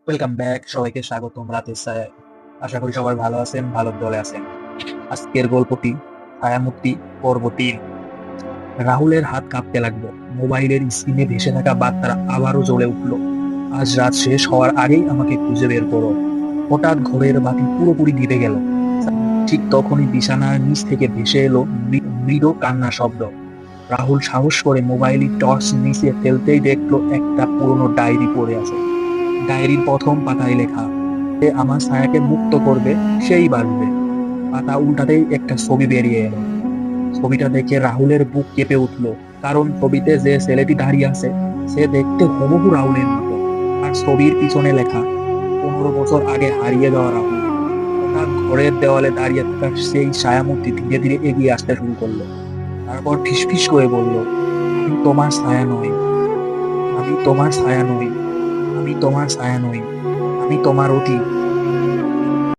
Welcome back, সবাইকে স্বাগতম রাতের ছায়ায়। আশা করি সবাই ভালো আছেন, ভালো দলে আছেন। আজকের গল্পটি ছায়ামূর্তি পর্ব 3। রাহুলের হাত কাঁপতে লাগলো। মোবাইলের স্ক্রিনে ভেসে থাকা বার্তাটা আবারও জ্বলে উঠলো। আজ রাত শেষ হওয়ার আগেই আমাকে খুঁজে বের করো। হঠাৎ ঘরের বাতি পুরোপুরি নিভে গেল। ঠিক তখনই বিছানার নিচ থেকে ভেসে এলো মৃদু কান্নার শব্দ। রাহুল সাহস করে মোবাইলের টর্চ নিচে ফেলতেই দেখলো একটা পুরনো ডায়েরি পড়ে আছে। ডায়েরির প্রথম পাতায় লেখা, যে আমার ছায়াকে মুক্ত করবে সেই বাঁচবে। পাতা উল্টাতেই একটা ছবি বেরিয়ে এলো। ছবিটা দেখে রাহুলের বুক কেঁপে উঠলো, কারণ ছবিতে যে ছেলেটি দাঁড়িয়ে আছে সে দেখতে হুবহু রাহুলের মতো। আর ছবির পিছনে লেখা, 15 বছর আগে হারিয়ে যাওয়া রাহুল। হঠাৎ ঘরের দেওয়ালে দাঁড়িয়ে থাকা সেই ছায়ামূর্তি ধীরে ধীরে এগিয়ে আসতে শুরু করলো। তারপর ফিসফিস করে বলল, আমি তোমার ছায়া নই, আমি তোমার ছায়া নই, আমি তোমার ছায়া নই, আমি তোমার অতীত।